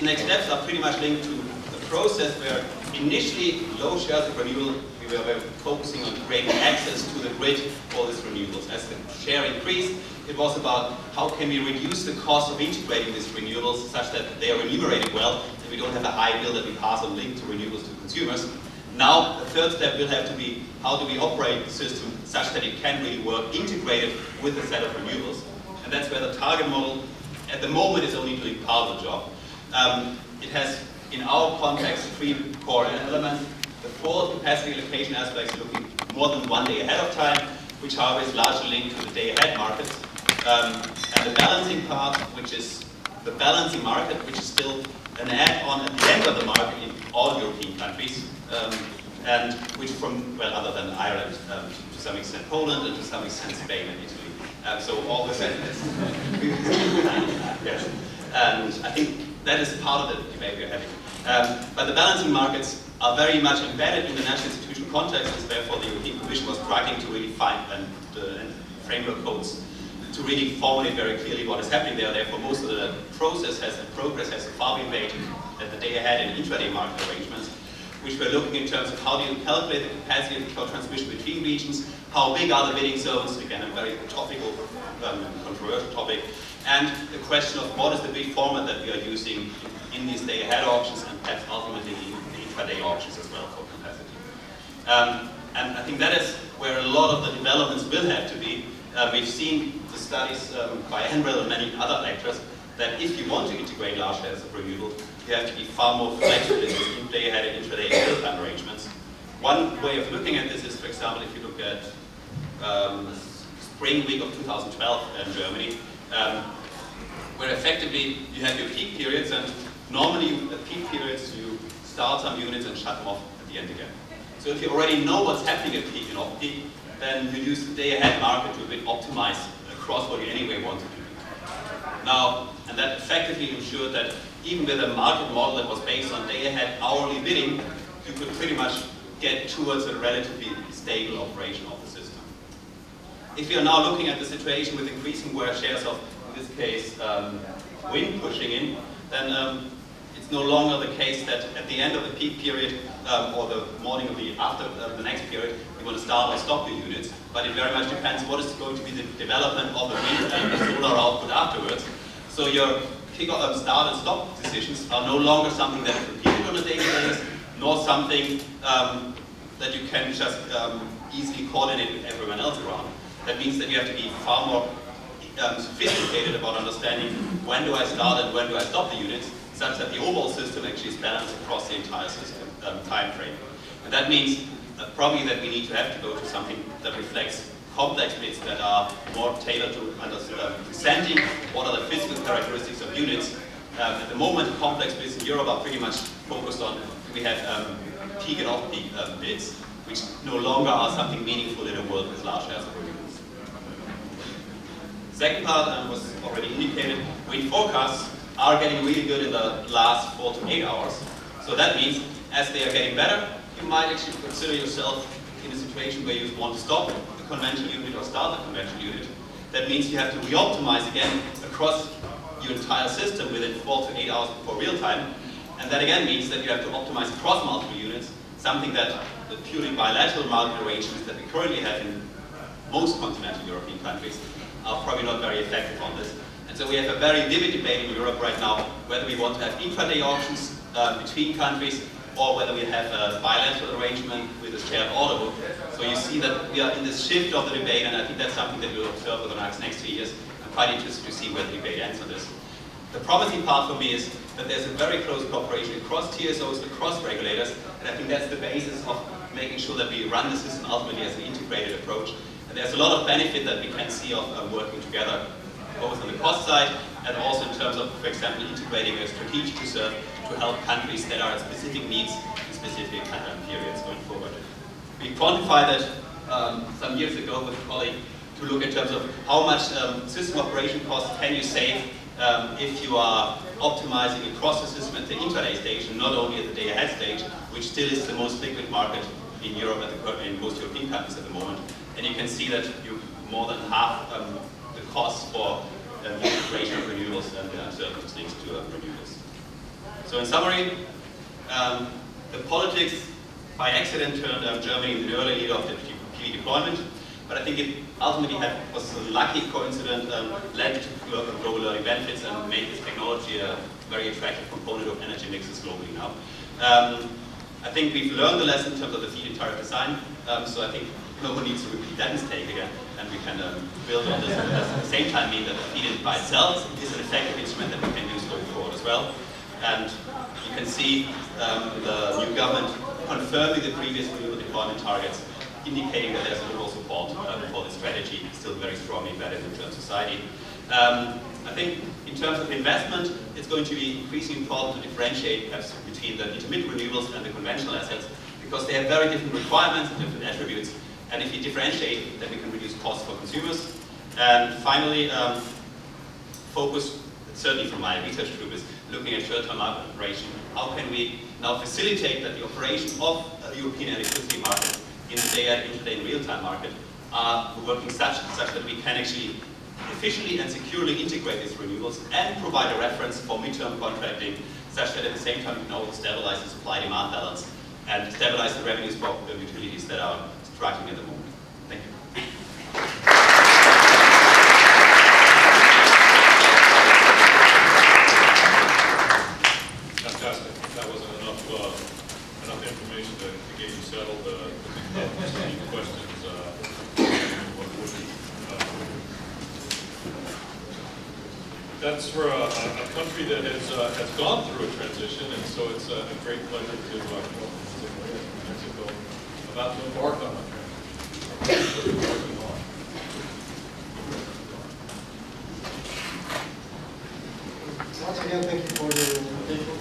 The next steps are pretty much linked to the process where initially low shares of renewable, we were focusing on creating access to the grid for these renewables. As the share increased, it was about how can we reduce the cost of integrating these renewables such that they are remunerated well, and we don't have a high bill that we pass on linked to renewables to consumers. Now, the third step will have to be how do we operate the system such that it can really work integrated with a set of renewables. And that's where the target model at the moment is only doing part of the job. It has, in our context, three core elements. The forward capacity allocation aspects looking more than 1 day ahead of time, which however is largely linked to the day ahead markets. And the balancing part, which is the balancing market, which is still an add-on at the end of the market in all European countries, and which from, well, other than Ireland, to some extent Poland, and to some extent Spain and Italy. So all the yes. And I think that is part of the debate we're having. But the balancing markets are very much embedded in the national institutional context, and therefore the European Commission was struggling to really find framework codes to really formulate very clearly what is happening there. Therefore, most of the process and progress has so far been made at the day ahead and intraday market arrangements, which we're looking in terms of how do you calculate the capacity for transmission between regions, how big are the bidding zones, again a very topical, controversial topic, and the question of what is the bid format that we are using in these day-ahead auctions and perhaps ultimately in intraday auctions as well for capacity. And I think that is where a lot of the developments will have to be. We've seen the studies by Enrel and many other actors that if you want to integrate large shares of renewables, you have to be far more flexible in these day-ahead and intraday and real-time arrangements. One way of looking at this is, for example, if you look at spring week of 2012 in Germany, where effectively you have your peak periods, and normally at peak periods you start some units and shut them off at the end again. So if you already know what's happening at peak and off-peak, then you use the day-ahead market to a bit optimize across what you anyway want to do. Now, and that effectively ensured that even with a market model that was based on day-ahead hourly bidding, you could pretty much get towards a relatively stable operation of the system. If you are now looking at the situation with increasing shares of, in this case, wind pushing in, then it's no longer the case that at the end of the peak period or the morning of after the next period, you want to start or stop your units. But it very much depends what is going to be the development of the wind and the solar output afterwards. So your kick-off, start and stop decisions are no longer something that is repeated on a daily basis, nor something that you can just easily coordinate with everyone else around. That means that you have to be far more sophisticated about understanding when do I start and when do I stop the units, such that the overall system actually is balanced across the entire system time frame. And that means probably that we need to have to go to something that reflects complex bids that are more tailored to presenting what are the physical characteristics of units. At the moment, complex bids in Europe are pretty much focused on, we have peak and off-peak bids, which no longer are something meaningful in a world with large shares of renewables. Second part was already indicated, wind forecasts are getting really good in the last 4 to 8 hours. So that means as they are getting better, you might actually consider yourself in a situation where you want to stop the conventional unit or start the conventional unit. That means you have to re-optimize again across your entire system within 4 to 8 hours before real time. And that again means that you have to optimize across multiple units, something that the purely bilateral market arrangements that we currently have in most continental European countries are probably not very effective on this. And so we have a very vivid debate in Europe right now whether we want to have intraday auctions between countries or whether we have a bilateral arrangement with a shared order book. So you see that we are in this shift of the debate, and I think that's something that we'll observe over the next 3 years. I'm quite interested to see where the debate ends on this. The promising part for me is that there's a very close cooperation across TSOs, across regulators, and I think that's the basis of making sure that we run the system ultimately as an integrated approach. And there's a lot of benefit that we can see of working together, both on the cost side and also in terms of, for example, integrating a strategic reserve to help countries that are at specific needs in specific periods going forward. We quantified that some years ago with a colleague to look in terms of how much system operation costs can you save if you are optimizing across the system at the intraday stage and not only at the day-ahead stage, which still is the most liquid market in Europe in most European countries at the moment. And you can see that you more than half the costs for the integration of renewables and the uncertainties linked to renewables. So in summary, the politics by accident turned Germany into the early leader of the PV deployment, but I think it ultimately was a lucky coincidence, led to global learning benefits and made this technology a very attractive component of energy mixes globally now. I think we've learned the lesson in terms of the feed-in tariff design, so I think no one needs to repeat that mistake again, and we can build on this, and at the same time mean that the feed-in by itself is an effective instrument that we can use going forward as well. And you can see the new government confirming the previous renewable deployment targets, indicating that there's overall support for this strategy, still very strongly embedded in the German society. I think in terms of investment, it's going to be increasingly important to differentiate perhaps between the intermittent renewables and the conventional assets, because they have very different requirements and different attributes. And if you differentiate, then we can reduce costs for consumers. And finally, focus, certainly from my research group, is looking at short-term market operation. How can we now facilitate that the operation of the European electricity market in the day and intraday and real-time market are working such that we can actually efficiently and securely integrate these renewables and provide a reference for midterm contracting, such that at the same time we can also stabilize the supply-demand balance and stabilize the revenues for the utilities that are striking at the moment. Thank you. Fantastic. That wasn't enough information to get you settled. Any questions? That's for a country that has gone through a transition, and so it's a great pleasure to Mexico about to embark on a transition. Once again, thank you for the invitation.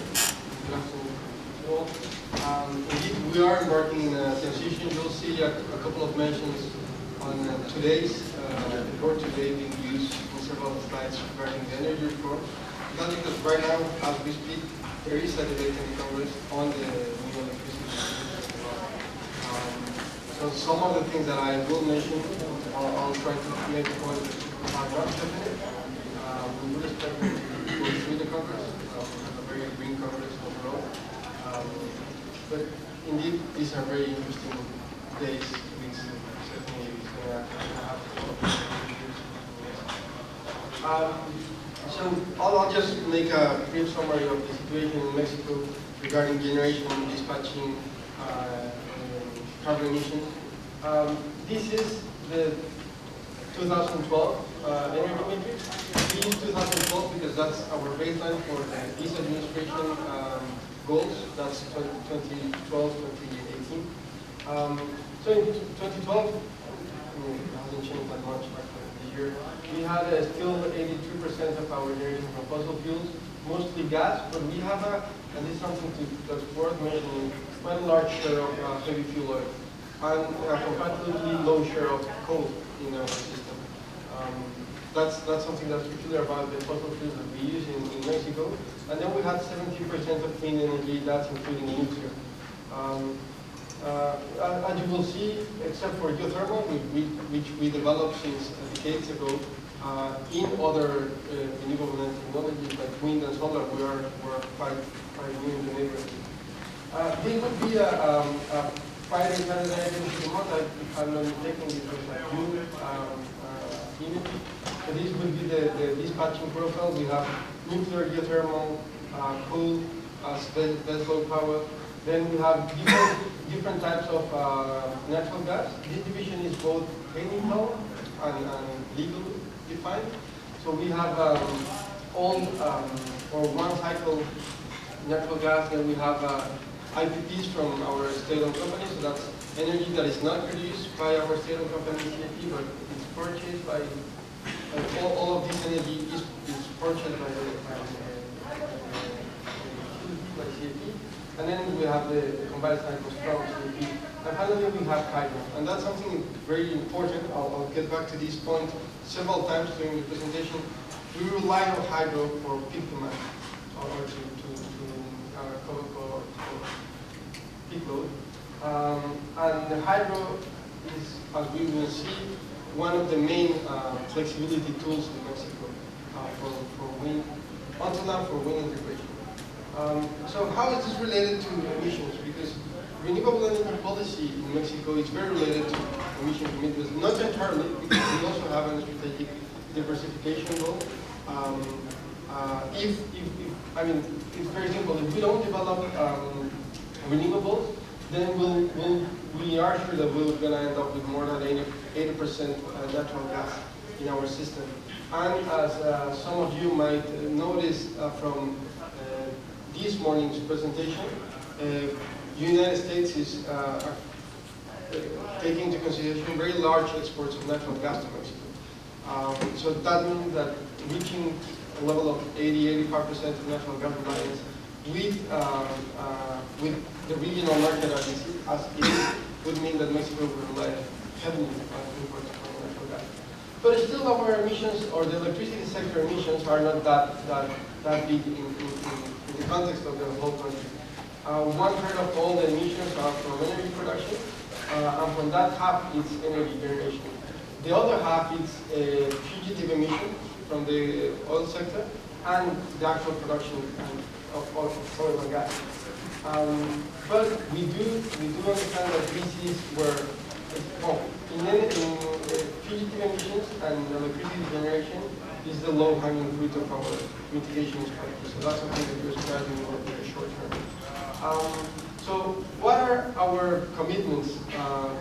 Good afternoon to all. Indeed, we are embarking in a transition. You'll see a couple of mentions on today's report today being used in several slides regarding the energy report. That's because right now, as we speak, there is a debate in Congress on the new electricity law. So some of the things that I will mention, I'll try to make the point that are not definite. We would expect them to go through the Congress, a very green Congress overall. But indeed, these are very interesting days, weeks, certainly it's going to have so I'll just make a brief summary of the situation in Mexico regarding generation, dispatching, carbon emissions. This is the 2012 energy matrix. We use 2012 because that's our baseline for this administration goals. That's 2012, 2018. So in 2012, it hasn't changed that much after this year. We had still 82% of our generation from fossil fuels, mostly gas, but we have and this is something that's worth mentioning, quite a large share of heavy fuel oil, and a comparatively low share of coal in our system. That's something that's peculiar about the fossil fuels that we use in Mexico. And then we had 70% of clean energy, that's including nuclear. As you will see, except for geothermal, which we developed since decades ago, in other renewable energy technologies like wind and solar, we're quite new in the neighborhood. This would be a Friday, Saturday, against the month. If I'm not mistaken, it was a June image. So this would be the dispatching profile. We have nuclear, geothermal, coal as base load power. Then we have different types of natural gas. This division is both technical and legal defined. So we have all or one cycle natural gas. Then we have IPPs from our state-owned company. So that's energy that is not produced by our state-owned company CFE, but it's purchased by all of this energy is purchased by CFE. And then we have the combined cycles from CFE. And finally, we have hydro. And that's something very important. I'll get back to this point several times during the presentation. We rely on hydro for peak demand, or to cover for peak load. And the hydro is, as we will see, one of the main flexibility tools in Mexico for wind, until now for wind integration. So how is this related to emissions? Because renewable energy policy in Mexico is very related to emission commitments, not entirely, because we also have a strategic diversification goal. I mean, it's very simple. If we don't develop renewables, then we are sure that we're going to end up with more than 80% natural gas in our system. And as some of you might notice from this morning's presentation, the United States is taking into consideration very large exports of natural gas to Mexico. So that means that reaching a level of 80–85% of natural gas reliance with the regional market as it is would mean that Mexico would rely heavily on imports from natural gas. But still, our emissions, or the electricity sector emissions, are not that big in the context of the whole country. 1/3 of all the emissions are from energy production, and from that half it's energy generation. The other half is fugitive emissions from the oil sector and the actual production of oil and gas. But we do understand that this is where, in fugitive emissions and electricity generation is the low-hanging fruit of our mitigation strategy. So that's something that we're striving for in the short term. So what are our commitments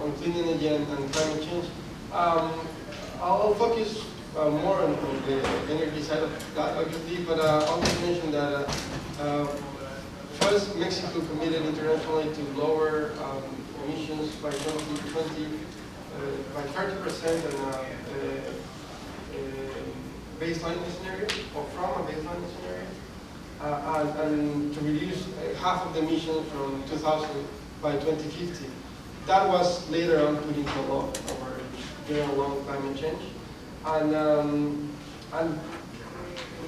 on clean energy and climate change? I'll focus more on the energy side of that, obviously, but I'll just mention that first, Mexico committed internationally to lower emissions by 2020 by 30% in a baseline scenario, or from a baseline scenario, and to reduce half of the emissions from 2000 by 2050. That was later on put into law, our general law on climate change. And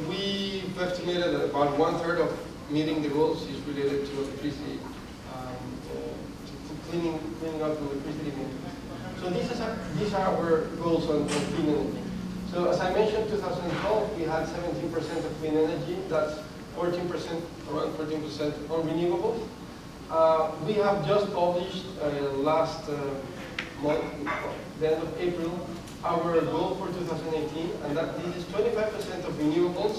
we've estimated that about 1/3 of meeting the goals is related to electricity, to cleaning up the electricity meters. So these are our goals on clean energy. So as I mentioned, 2012 we had 17% of clean energy. That's 14%, around 14% on renewables. We have just published last month, the end of April, our goal for 2018, and that this is 25% of renewables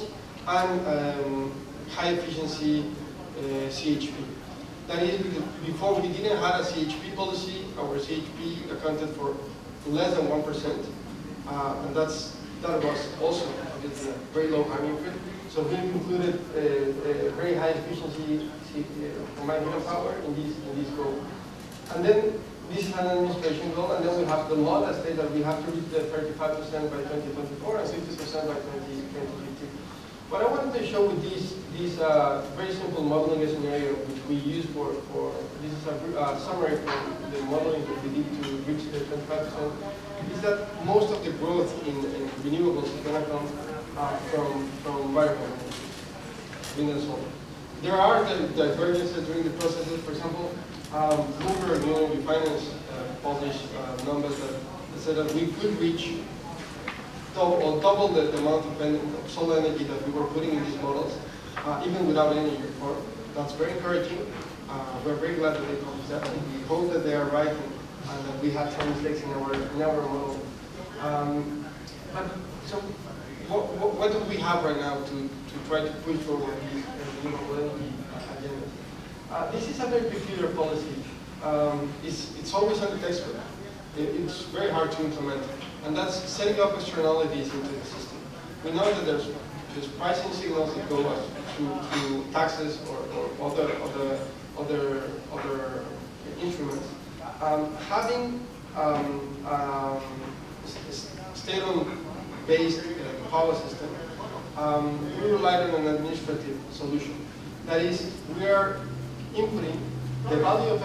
and high efficiency CHP. That is, before we didn't have a CHP policy, our CHP accounted for less than 1%, and that was also obviously a very low hanging fruit. So we included a very high efficiency combined heat and power in this goal. And then this is an administration goal, and then we have the law that states that we have to reach the 35% by 2024 and 60% by 2050. What I wanted to show with this very simple modeling scenario, which we use for this is a summary from the modeling that we did to reach the 25%, is that most of the growth in renewables is going to come from variable energy, wind and solar. There are divergences during the processes. For example, Bloomberg New Energy Finance published numbers that said that we could reach double the amount of solar energy that we were putting in these models, even without energy reform. That's very encouraging. We're very glad that they published that, and we hope that they are right and that we had some mistakes in our model. So what do we have right now to try to push forward these renewable energy agendas? This is a very peculiar policy. It's always on the textbook. It's very hard to implement, and that's setting up externalities into the system. We know that there's pricing signals that go through taxes or other instruments. Having state-based power system, we relied on an administrative solution. That is, we are inputting the value of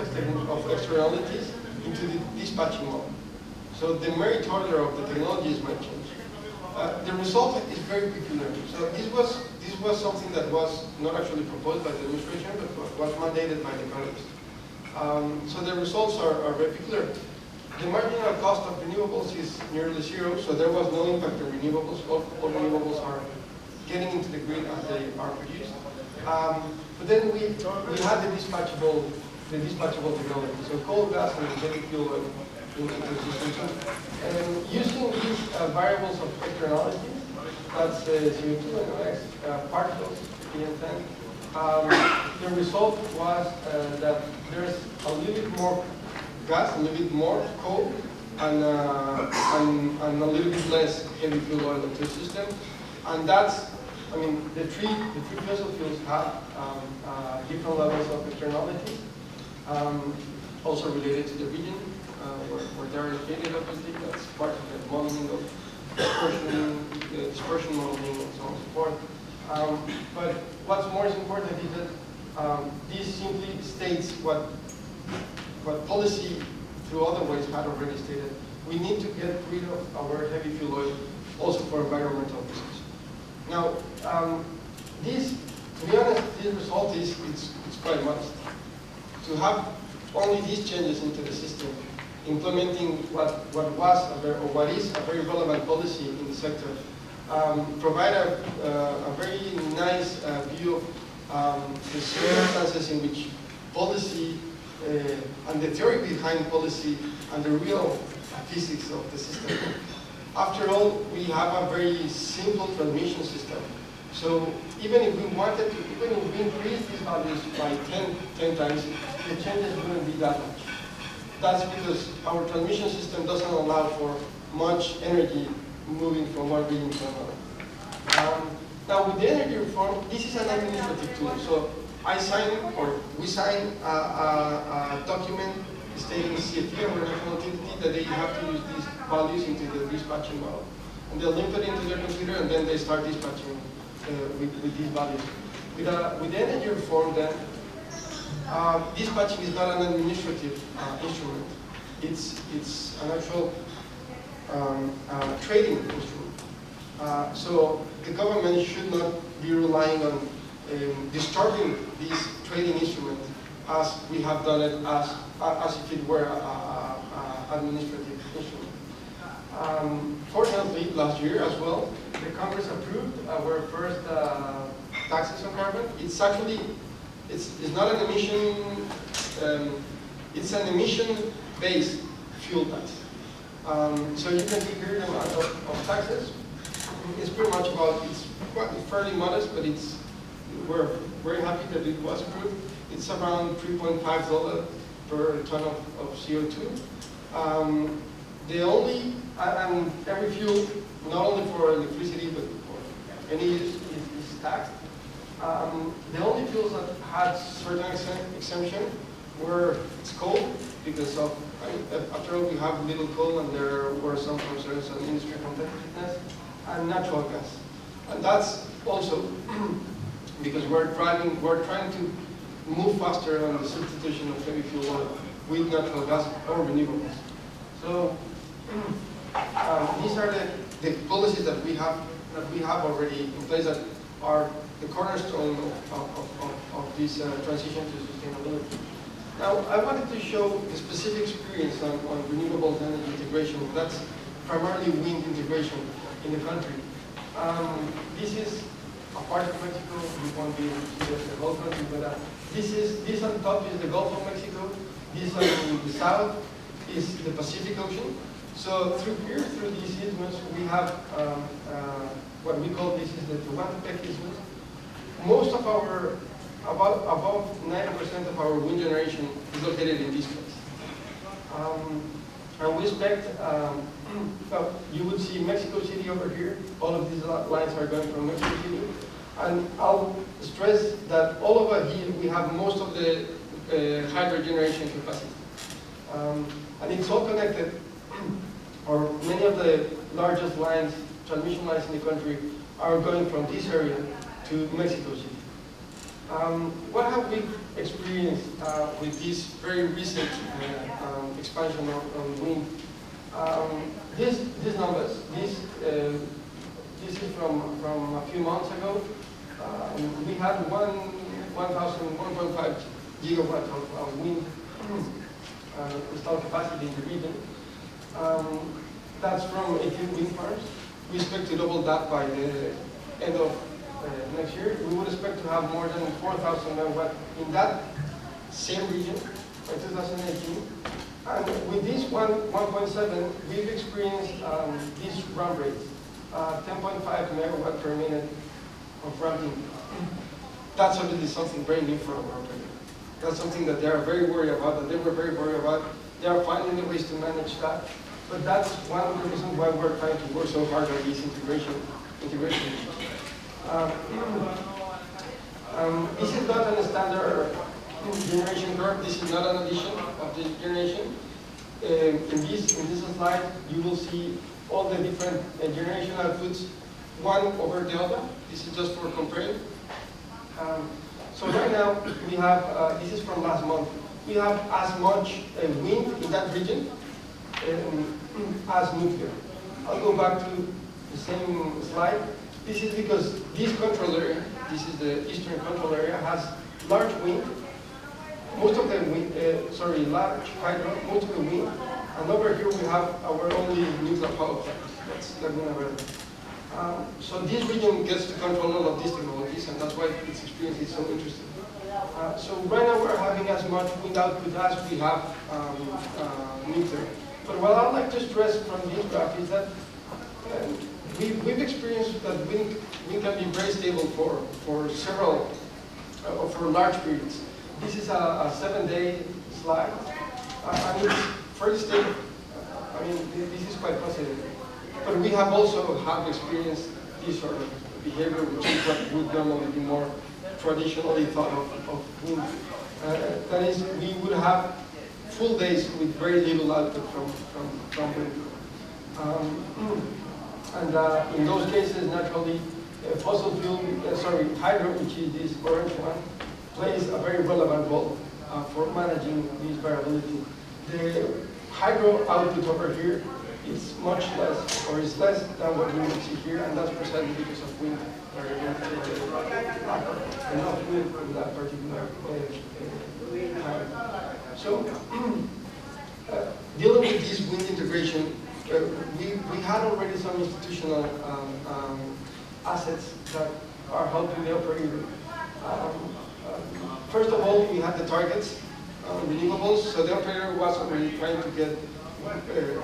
externalities into the dispatching model. So the merit order of the technologies might change. The result is very peculiar. So this was something that was not actually proposed by the administration, but was mandated by the Congress. So the results are very peculiar. The marginal cost of renewables is nearly zero, so there was no impact on renewables. All renewables are getting into the grid as they are produced. But then we had the dispatchable technology, so coal, gas, and heavy fuel oil into the system. And using these variables of externalities, that's CO2 and NOx, particles, PM10, the result was that there's a little bit more gas, a little bit more coal, and a little bit less heavy fuel oil into the system. And that's, I mean, the three fossil fuels have different levels of externality, also related to the region where they are located, obviously. That's part of the modeling of dispersion modeling and so on and so forth. But what's more important is that this simply states what policy through other ways had already stated. We need to get rid of our heavy fuel oil also for environmental reasons. Now, to be honest, this result is quite modest. To have only these changes into the system, implementing what is a very relevant policy in the sector, provide a very nice view of the circumstances in which policy and the theory behind policy and the real physics of the system. After all, we have a very simple transmission system. So even if we wanted to, even if we increase these values by 10 times, the changes wouldn't be that much. That's because our transmission system doesn't allow for much energy moving from one region to another. Now with the energy reform, this is an administrative tool. So we sign a document stating CFE, our national utility, that they have to use these values into the dispatching model. And they'll input into their computer and then they start dispatching with these values. With the energy reform then, dispatching is not an administrative instrument. It's an actual trading instrument. So the government should not be relying on disturbing this trading instrument as we have done it as if it were an administrative instrument. Fortunately, last year as well, the Congress approved our first taxes on carbon. It's actually, it's not an emission, it's an emission-based fuel tax. So you can see here the amount of taxes. It's pretty much about, it's fairly modest, but we're very happy that it was approved. It's around $3.5 per ton of CO2. And every fuel, not only for electricity, but for any use, is taxed. The only fuels that had certain exemption were coal, because of, after all, we have little coal and there were some concerns on industry competitiveness, and natural gas. And that's also because we're trying to move faster on the substitution of heavy fuel oil with natural gas or renewables. So these are the policies that we have already in place that are the cornerstone of this transition to sustainability. Now, I wanted to show the specific experience on renewable energy integration. That's primarily wind integration in the country. This is a part of Mexico. We won't be able to see the whole country, but this on top is the Gulf of Mexico. This on the south is the Pacific Ocean. So through these isthmus, we have what we call, this is the Tehuantepec isthmus. Most of our, above 90% of our wind generation is located in this place. And we expect, well, you would see Mexico City over here. All of these lines are going from Mexico City. And I'll stress that all over here, we have most of the hydro generation capacity. And it's all connected, or many of the largest lines, transmission lines in the country, are going from this area to Mexico City. What have we experienced with this very recent expansion of wind? These numbers, this is from a few months ago. We had 1.5 gigawatts of wind installed capacity in the region. That's from 18 wind farms. We expect to double that by the end of next year, we would expect to have more than 4,000 megawatt in that same region by 2018. And with this 1.7, we've experienced these run rates, 10.5 megawatt per minute of ramping. That's obviously something very new for our operator. That's something that they are very worried about, that they were very worried about. They are finding the ways to manage that. But that's one of the reasons why we're trying to work so hard on this integration. This is not a standard generation curve. This is not an addition of the generation. In this slide, you will see all the different generation outputs, one over the other. This is just for comparing. So right now, we have, this is from last month, we have as much wind in that region as nuclear. I'll go back to the same slide. This is because this control area, this is the eastern control area, has large wind, most of the wind, large hydro, most of the wind, and over here we have our only nuclear power plant. That's Laguna Verde. So this region gets to control all of these technologies, and that's why its experience is so interesting. So right now we're having as much wind output as we have nuclear. But what I'd like to stress from this graph is that we've experienced that wind can be very stable for several, for large periods. This is a 7-day slide, and it's fairly stable. I mean, this is quite positive. But we have also experienced this sort of behavior, which is what would normally be more traditionally thought of wind. That is, we would have full days with very little output from wind. And in those cases, naturally, fossil fuel, hydro, which is this orange one, plays a very relevant role for managing this variability. The hydro output over here is much less, or is less than what we would see here, and that's precisely because of wind variability, enough wind in that particular time. So, dealing with this wind integration, we had already some institutional assets that are helping the operator. First of all, we had the targets, renewables, so the operator was already trying to get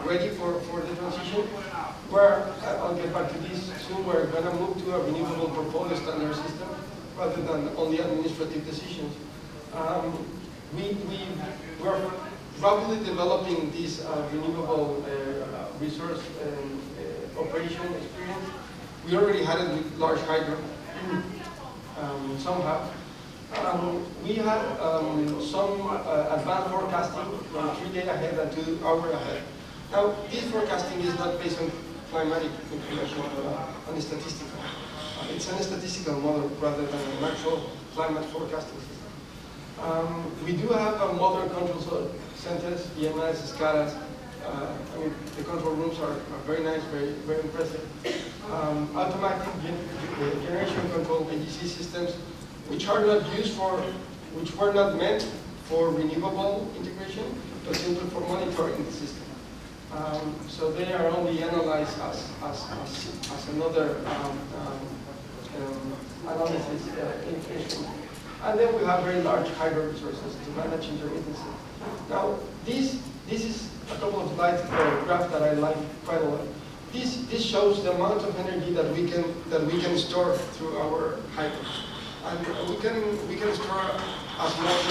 ready for the transition. Where, I'll get back to this soon, we're going to move to a renewable portfolio standard system rather than only administrative decisions. We're rapidly developing this renewable resource operation experience. We already had it with large hydro, some have. We had some advanced forecasting from 3 days ahead and 2 hours ahead. Now, this forecasting is not based on climatic information, but on statistical. It's a statistical model rather than an actual climate forecasting system. We do have a modern control centers, EMS, SCADAs. I mean, the control rooms are very nice, very impressive. Automatic generation control AGC systems, which are not used for, which were not meant for renewable integration, but simply for monitoring the system. So they are only analyzed as another analysis instrument. And then we have very large hydro resources to manage intermittency. Now, this is a couple of slides, graph that I like quite a lot. This shows the amount of energy that we can store through our hydros. And we can store as much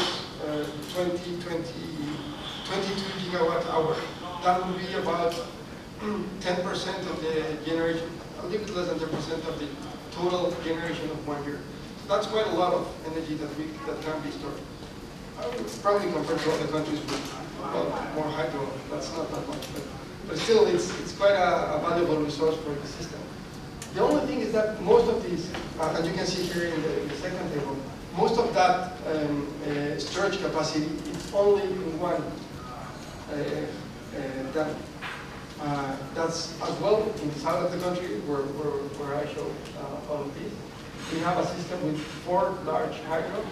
as 22 gigawatt hour. That would be about 10% of the generation, a little bit less than 10% of the total generation of 1 year. So that's quite a lot of energy that can be stored. Probably compared to other countries with more hydro, that's not that much. But still, it's quite a valuable resource for the system. The only thing is that most of these, as you can see here in the second table, most of that storage capacity is only in one dam. That's as well in the south of the country where I show all of these. We have a system with 4 large hydro,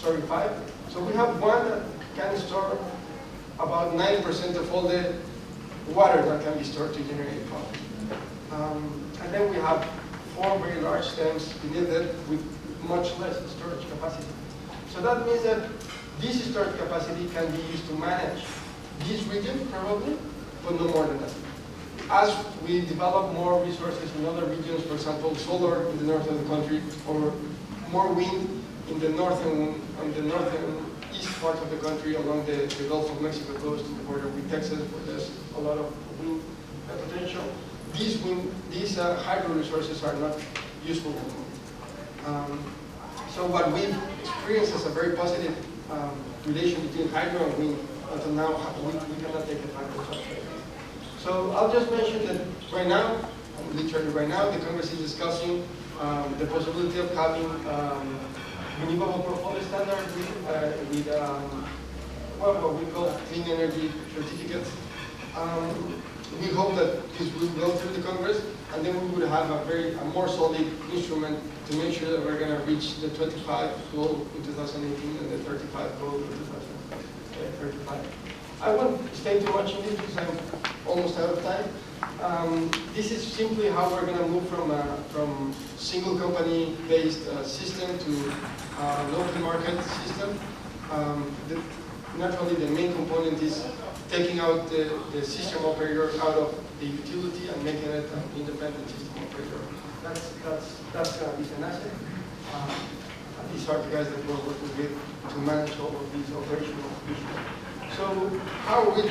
5. So we have one that can store about 9% of all the water that can be stored to generate power. And then we have 4 very large dams beneath it with much less storage capacity. So that means that this storage capacity can be used to manage this region probably, but no more than that. As we develop more resources in other regions, for example, solar in the north of the country, or more wind in the northern east part of the country along the Gulf of Mexico coast, the border with Texas, where there's a lot of wind potential. These hydro resources are not useful anymore. So what we've experienced is a very positive relation between hydro and wind. Until now, we cannot take advantage of it. So I'll just mention that right now, literally right now, the Congress is discussing the possibility of having renewable portfolio standard with what we call clean energy certificates. We hope that this will go through the Congress, and then we would have a more solid instrument to make sure that we're going to reach the 25 goal in 2018 and the 35 goal in 2035. I won't stay too much in this because I'm almost out of time. This is simply how we're going to move from single company based system to an open market system. Naturally, the main component is taking out the system operator out of the utility and making it an independent system operator. That's going to be an asset. These are the guys that we're working with to manage all of these operational issues. So how are we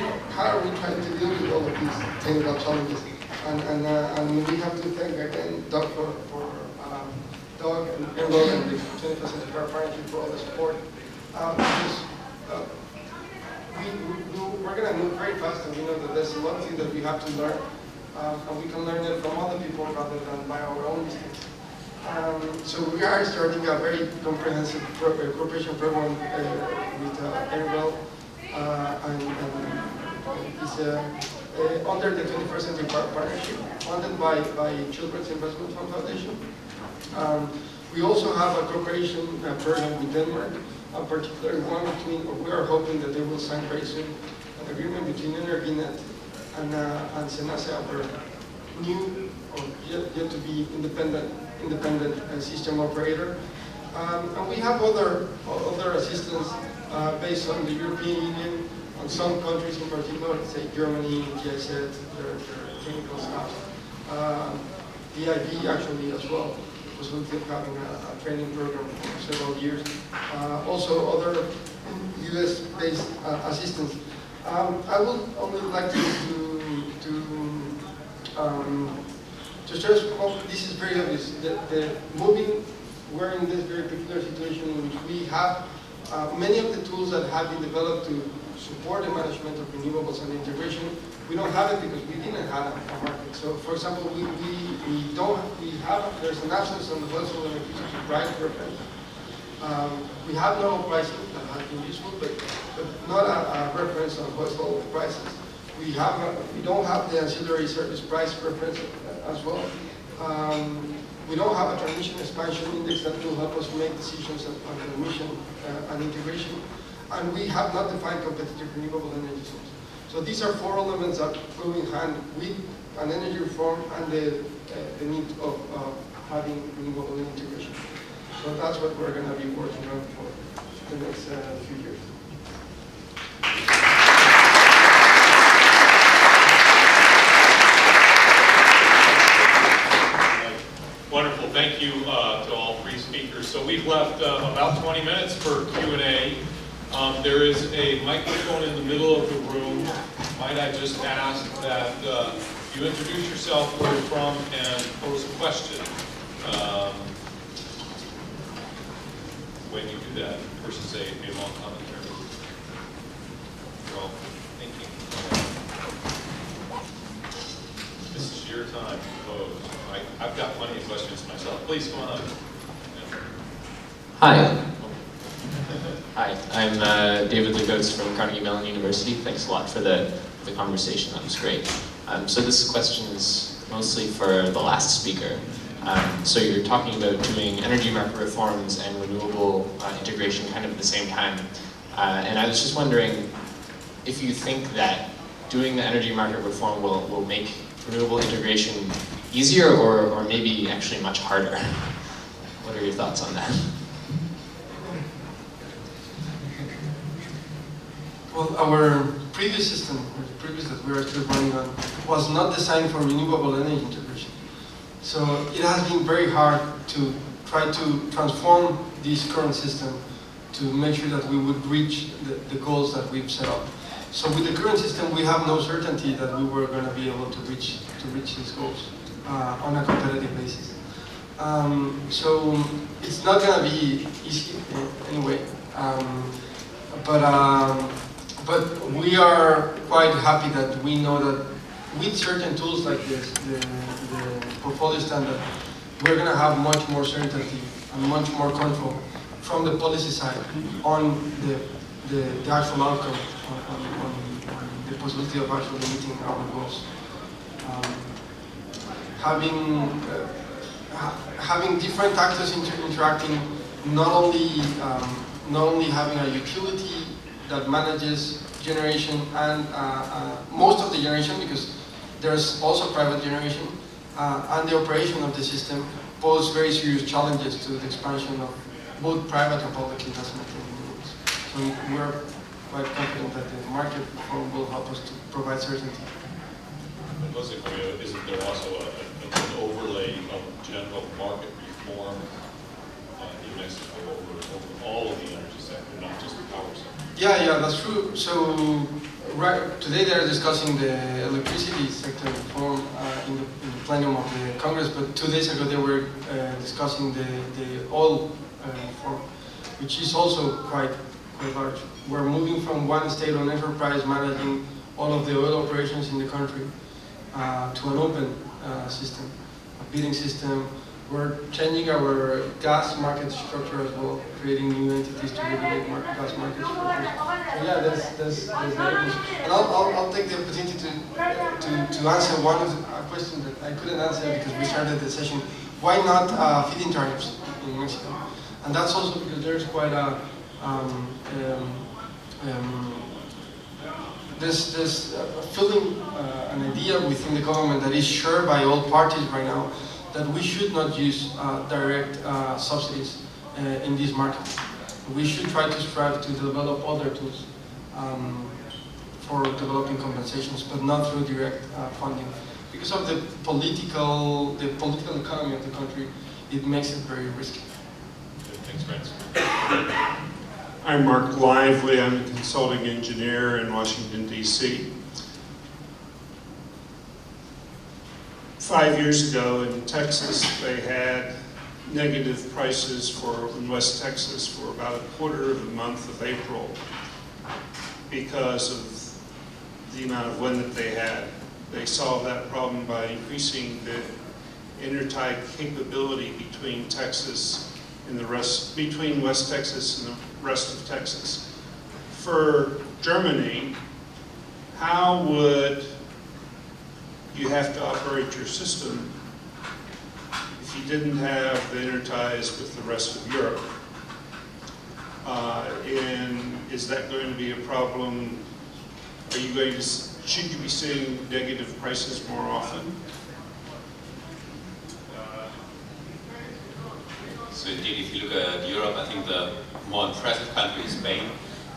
trying to deal with all of these technical challenges? And we have to thank again Doug Doug and Errol and the 21st Century Partnership for all the support. We're going to move very fast, and we know that there's a lot of things that we have to learn, and we can learn it from other people rather than by our own mistakes. So we are starting a very comprehensive cooperation program with Errol. And it's under the 21st Century Partnership, funded by Children's Investment Fund Foundation. We also have a cooperation program with Denmark, particularly one between, we are hoping that they will sign very soon, an agreement between Energinet and Senase, our new or yet to be independent system operator. And we have other assistance based on the European Union, on some countries in particular, say Germany, GIZ, their technical staff. The EIB actually as well, was having a training program for several years. Also other US-based assistance. I would only like to stress, this is very obvious, the moving, we're in this very peculiar situation in which we have many of the tools that have been developed to support the management of renewables and integration. We don't have it because we didn't have a market. So, for example, there's an absence on the wholesale electricity price reference. We have normal pricing that has been useful, but not a reference on wholesale prices. We don't have the ancillary service price reference as well. We don't have a transmission expansion index that will help us make decisions on transmission and integration. And we have not defined competitive renewable energy sources. So these are 4 elements that go in hand with an energy reform and the need of having renewable integration. So that's what we're going to be working on for the next few years. Wonderful. Thank you to all 3 speakers. So we've left about 20 minutes for Q&A. There is a microphone in the middle of the room. Might I just ask that you introduce yourself, where you're from, and pose a question. When you do that, versus a long commentary. You're all thinking. This is your time to pose. I've got plenty of questions myself. Please come on up. Hi. Hi, I'm David Lugos from Carnegie Mellon University. Thanks a lot for the conversation. That was great. So this question is mostly for the last speaker. So you're talking about doing energy market reforms and renewable integration kind of at the same time. And I was just wondering if you think that doing the energy market reform will make renewable integration easier or maybe actually much harder? What are your thoughts on that? Well, our previous system, or the previous that we are still running on, was not designed for renewable energy integration. So it has been very hard to try to transform this current system to make sure that we would reach the goals that we've set up. So with the current system, we have no certainty that we were going to be able to reach these goals on a competitive basis. So it's not going to be easy anyway. But we are quite happy that we know that with certain tools like this, the portfolio standard, we're going to have much more certainty and much more control from the policy side on the actual outcome, on the possibility of actually meeting our goals. Having different actors interacting, not only having a utility that manages generation and most of the generation, because there's also private generation, and the operation of the system pose very serious challenges to the expansion of both private and public investment in renewables. So we're quite confident that the market reform will help us to provide certainty. Isn't there also an overlay of general market reform in Mexico over all of the energy sector, not just the power sector? Yeah, that's true. So today they're discussing the electricity sector reform in the plenum of the Congress, but 2 days ago they were discussing the oil reform, which is also quite large. We're moving from one state-owned enterprise managing all of the oil operations in the country to an open system, a bidding system. We're changing our gas market structure as well, creating new entities to regulate gas market structures. So yeah, there's that. And I'll take the opportunity to answer one of the questions that I couldn't answer because we started the session. Why not feed-in tariffs in Mexico? And that's also because there's quite a there's a feeling, an idea within the government that is shared by all parties right now, that we should not use direct subsidies in these markets. We should try to strive to develop other tools for developing compensations, but not through direct funding. Because of the political economy of the country, it makes it very risky. Thanks, Francis. I'm Mark Lively. I'm a consulting engineer in Washington, D.C. 5 years ago in Texas, they had negative prices in West Texas for about a quarter of the month of April because of the amount of wind that they had. They solved that problem by increasing the intertie capability between Texas and between West Texas and the rest of Texas. For Germany, how would you have to operate your system if you didn't have the interties with the rest of Europe? And is that going to be a problem? Should you be seeing negative prices more often? So indeed, if you look at Europe, I think the more impressive country is Spain,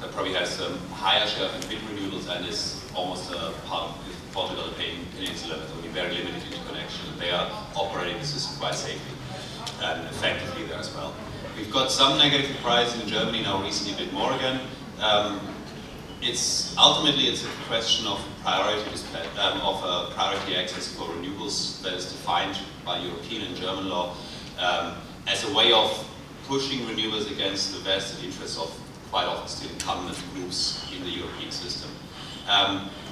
that probably has a higher share of wind renewables and is almost a part of the Portugal Peninsula with only very limited interconnection. They are operating the system quite safely and effectively there as well. We've got some negative prices in Germany now recently, a bit more again. Ultimately it's a question of priority access for renewables that is defined by European and German law as a way of pushing renewables against the vested interests of quite often still incumbent groups in the European system.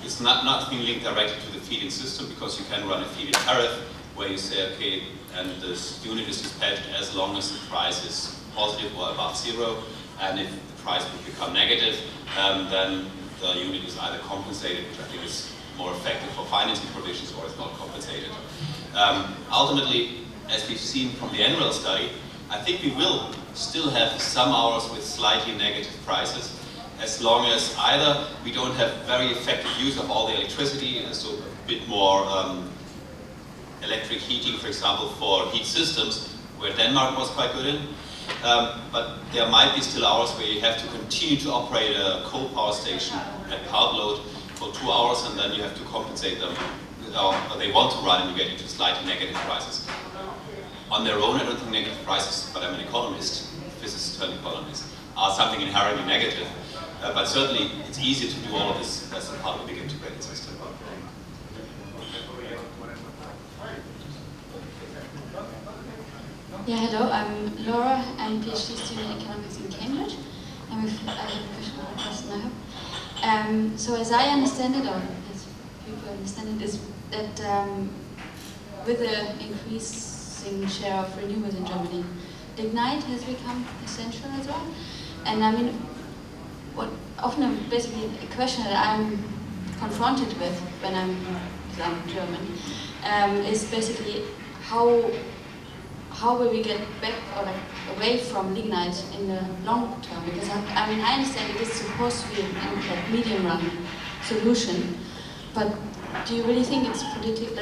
It's not being linked directly to the feed-in system because you can run a feed-in tariff where you say, okay, and this unit is dispatched as long as the price is positive or above zero, and if the price would become negative, then the unit is either compensated, which I think is more effective for financing provisions, or it's not compensated. Ultimately, as we've seen from the annual study, I think we will still have some hours with slightly negative prices, as long as either we don't have very effective use of all the electricity, so a bit more electric heating, for example, for heat systems, where Denmark was quite good in. But there might be still hours where you have to continue to operate a coal power station at part load for 2 hours, and then you have to compensate them, or they want to run, and you get into slightly negative prices. On their own, I don't think negative prices, but I'm an economist, physicist turned economist, are something inherently negative. But certainly, it's easier to do all of this as a part of a big integrated system. Yeah, hello, I'm Laura. I'm a PhD student in economics in Cambridge. And I have a question I hope. So as I understand it, or as people understand it, is that with the increasing share of renewables in Germany, lignite has become essential as well. And I mean, what often basically a question that I'm confronted with when I'm German is basically how will we get back or like away from lignite in the long term? Because I mean I understand it is supposed to be a medium run solution, but do you really think it's politically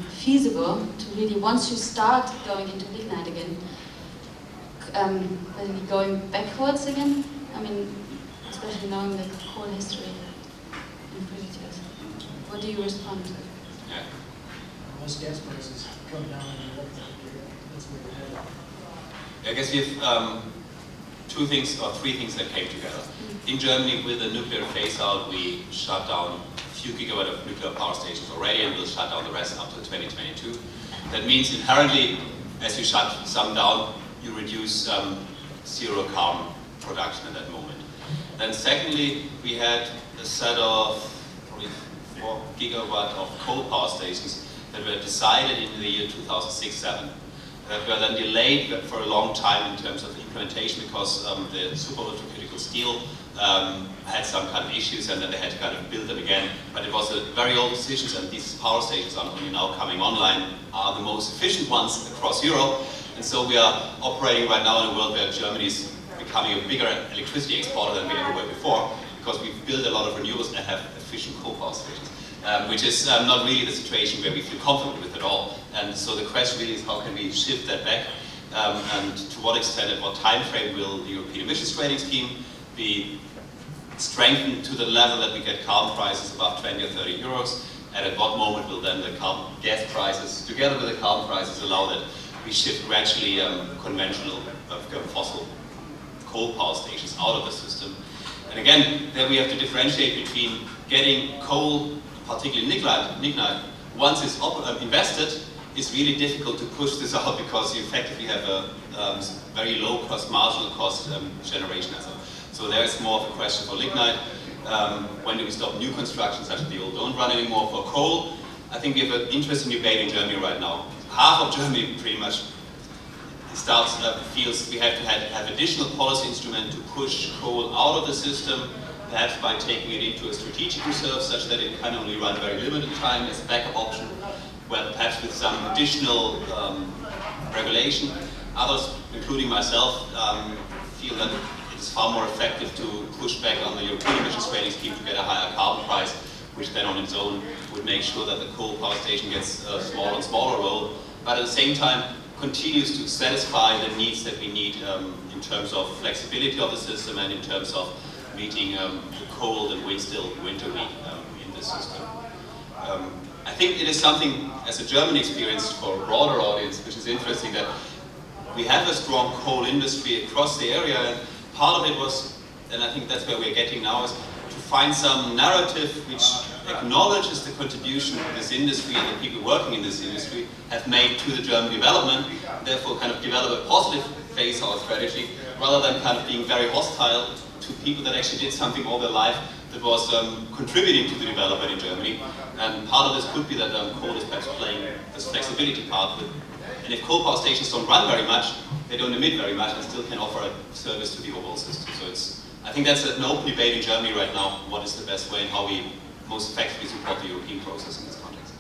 feasible to really, once you start going into lignite again, basically going backwards again? I mean, especially knowing the coal history in previous years. What do you respond to? Yeah. Once gas prices come down and that's where we're headed. I guess we have two things or three things that came together. In Germany, with the nuclear phase-out, we shut down a few gigawatt of nuclear power stations already, and we'll shut down the rest up to 2022. That means inherently, as you shut some down, you reduce zero carbon production at that moment. Then secondly, we had a set of probably 4 gigawatt of coal power stations that were decided in the year 2006-07. That were then delayed for a long time in terms of implementation because the supercritical steel had some kind of issues, and then they had to kind of build them again. But it was a very old decision, and these power stations are only now coming online, are the most efficient ones across Europe. And so we are operating right now in a world where Germany is becoming a bigger electricity exporter than we ever were before, because we've built a lot of renewables and have efficient coal power stations. Which is not really the situation where we feel comfortable with at all. And so the question really is, how can we shift that back, and to what extent, at what time frame will the European emissions trading scheme be strengthened to the level that we get carbon prices above 20 or 30 euros, and at what moment will then the carbon gas prices, together with the carbon prices, allow that we shift gradually conventional fossil coal power stations out of the system. And again, then we have to differentiate between getting coal, particularly lignite, once it's invested, it's really difficult to push this out because you effectively have a very low cost, marginal cost generation asset. So there is more of a question for lignite. When do we stop new construction such that the old don't run anymore? For coal, I think we have an interesting debate in Germany right now. Half of Germany pretty much feels we have to have additional policy instrument to push coal out of the system, perhaps by taking it into a strategic reserve such that it can only run very limited time as a backup option, well, perhaps with some additional regulation. Others, including myself, feel that it is far more effective to push back on the European emissions trading scheme to get a higher carbon price, which then on its own would make sure that the coal power station gets a smaller and smaller role, but at the same time continues to satisfy the needs that we need in terms of flexibility of the system and in terms of meeting the cold and wind-still winter week in the system. I think it is something, as a German experience for a broader audience, which is interesting, that we have a strong coal industry across the area, and part of it was, and I think that's where we're getting now, is to find some narrative which acknowledges the contribution this industry and the people working in this industry have made to the German development, therefore kind of develop a positive phase-out strategy, rather than kind of being very hostile to people that actually did something all their life that was contributing to the development in Germany. And part of this could be that coal is perhaps playing this flexibility part. And if coal power stations don't run very much, they don't emit very much, and still can offer a service to the overall system. So I think that's an open debate in Germany right now, what is the best way and how we most effectively support the European process in this context.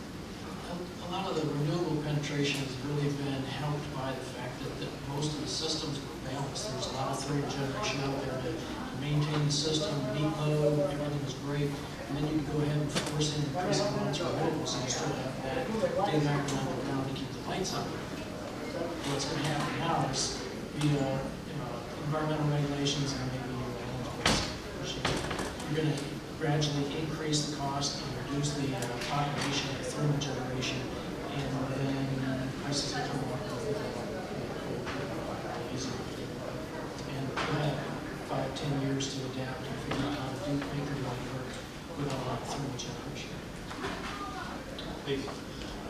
A lot of the renewable penetration has really been helped by the fact that most of the systems were balanced. There's a lot of third generation out there to maintain the system, meet load, everything was great. and then you can go ahead and force in the price of renewables, so you still have that data background on the ground to keep the lights on. What's going to happen now is via environmental regulations and maybe you're going to gradually increase the cost and reduce the population of thermal generation, and then prices will come up. And you'll have 5-10 years to adapt and figure out how to make your money work without a lot of thermal generation. Please.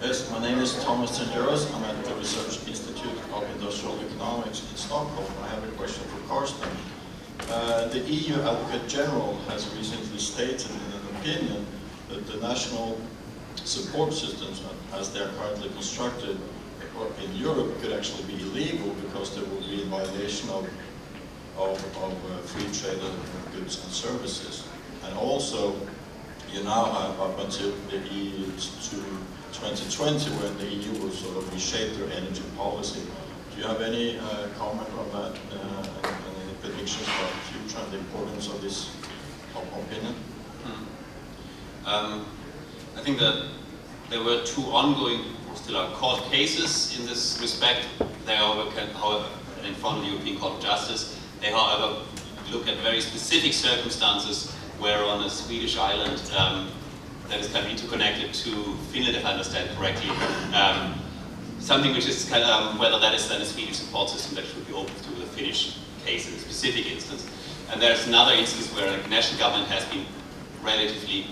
Yes, my name is Thomas Tenderos. I'm at the Research Institute of Industrial Economics in Stockholm. I have a question for Carsten. The EU Advocate General has recently stated in an opinion that the national support systems, as they're currently constructed in Europe, could actually be illegal because there will be a violation of free trade of goods and services. And also, you now have up until the EU to 2020, when the EU will sort of reshape their energy policy. Do you have any comment on that and any predictions about the future and the importance of this opinion? I think that there were two ongoing, still are court cases in this respect. They however, in front of the European Court of Justice, they however look at very specific circumstances where on a Swedish island that is kind of interconnected to Finland, if I understand correctly, something which is kind of, whether that is then a Swedish support system that should be open to the Finnish case in a specific instance. And there's another instance where the national government has been relatively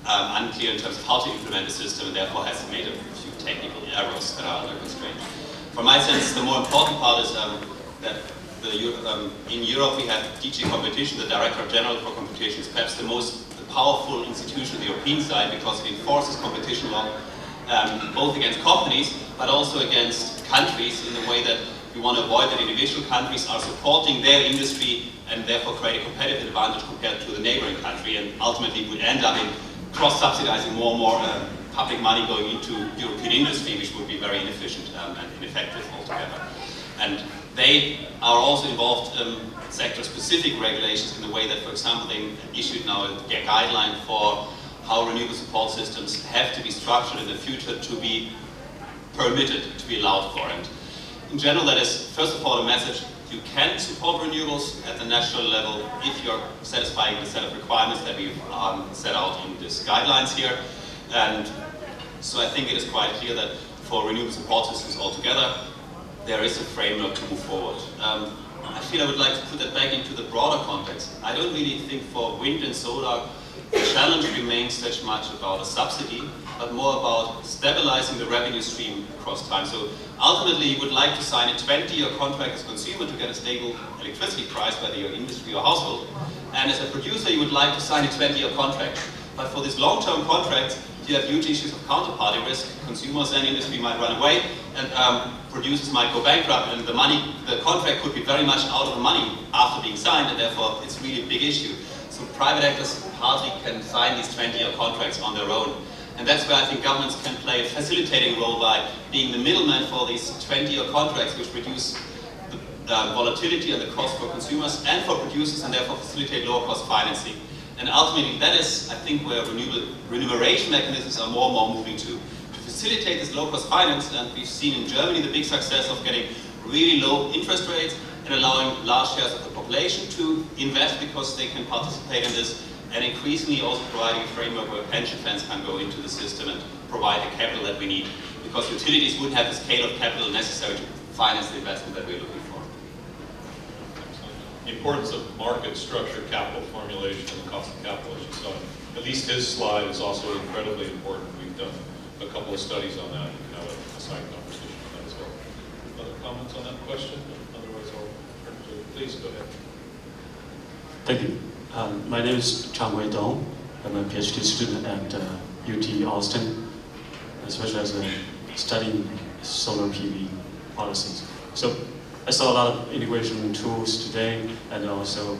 unclear in terms of how to implement the system, and therefore has made a few technical errors that are under constraint. From my sense, the more important part is that in Europe we have DG Competition, the Director General for Competition is perhaps the most powerful institution on the European side, because it enforces competition law both against companies but also against countries, in the way that we want to avoid that individual countries are supporting their industry and therefore create a competitive advantage compared to the neighboring country, and ultimately would end up in cross-subsidizing more and more public money going into European industry, which would be very inefficient and ineffective altogether. And they are also involved in sector-specific regulations, in the way that, for example, they issued now a guideline for how renewable support systems have to be structured in the future to be permitted, to be allowed for. And in general, that is, first of all, a message: you can support renewables at the national level if you're satisfying the set of requirements that we've set out in these guidelines here. And so I think it is quite clear that for renewable support systems altogether, there is a framework to move forward. I feel I would like to put that back into the broader context. I don't really think for wind and solar the challenge remains that much about a subsidy, but more about stabilizing the revenue stream across time. So ultimately you would like to sign a 20-year contract as a consumer to get a stable electricity price, whether you're industry or household. And as a producer you would like to sign a 20-year contract. But for these long-term contracts, you have huge issues of counterparty risk. Consumers and industry might run away, and producers might go bankrupt, and the contract could be very much out of the money after being signed, and therefore it's really a big issue. So private actors hardly can sign these 20-year contracts on their own. And that's where I think governments can play a facilitating role by being the middleman for these 20-year contracts, which reduce the volatility and the cost for consumers and for producers, and therefore facilitate lower cost financing. And ultimately, that is, I think, where remuneration mechanisms are more and more moving to facilitate this low-cost finance. And we've seen in Germany the big success of getting really low interest rates and allowing large shares of the population to invest because they can participate in this, and increasingly also providing a framework where pension funds can go into the system and provide the capital that we need, because utilities wouldn't have the scale of capital necessary to finance the investment that we're looking for. The importance of market structure, capital formulation, and the cost of capital, as you saw. At least his slide is also incredibly important. We've done a couple of studies on that. We can have a side conversation on that as well. Other comments on that question? Otherwise, I'll turn to, please go ahead. Thank you. My name is Chang Wei Dong. I'm a PhD student at UT Austin, especially studying solar PV policies. So I saw a lot of integration tools today, and also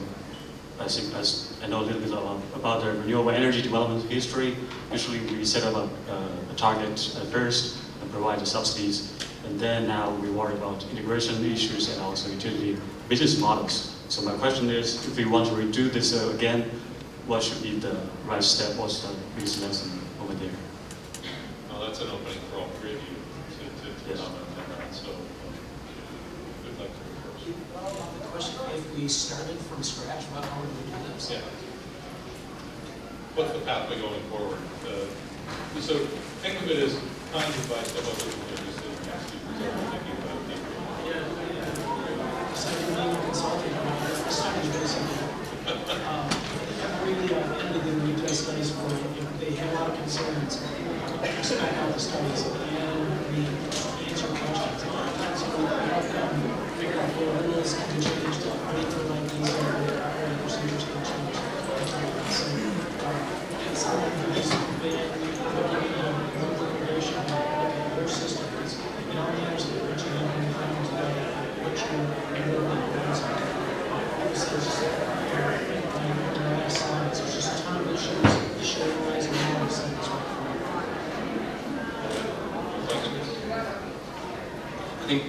I know a little bit about the renewable energy development history. Usually we set up a target at first and provide the subsidies, and then now we worry about integration issues and also utility business models. So my question is, if we want to redo this again, what should be the right step? What's the biggest lesson over there? Well, that's an opening for all three of you to Yes. comment on that. So, who'd like to go first? The question, if we started from scratch, how would we do this? Yeah. What's the pathway going forward? So think of it as kind of advice that wasn't interested in next year. So we're thinking about deeper. So I can be a consultant on our study basically. Every end of the replay studies for, if they have a lot of concerns, spec out the studies and the answer questions. So we help them figure out what rules can change to wait for like these operating procedures to change. So it's sometimes been looking at information about your systems. It all matters that what you have in front of what you're really doing. Obviously, it's just the last slides, there's just a ton of issues, show-wise and all of things. I think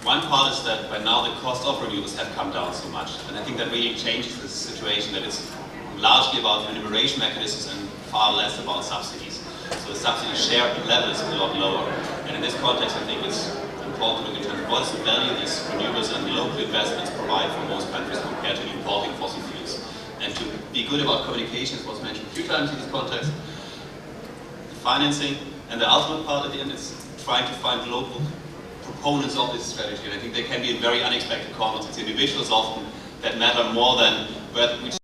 one part is that by now the cost of renewables have come down so much, and I think that really changes the situation, that it's largely about remuneration mechanisms and far less about subsidies. So the subsidy share level is a lot lower, and in this context I think it's important to look in terms of what is the value these renewables and local investments provide for most countries compared to importing fossil fuels. And to be good about communication, as was mentioned a few times in this context, the financing, and the ultimate part at the end is trying to find local proponents of this strategy. And I think they can be in very unexpected corners. It's individuals often that matter more than which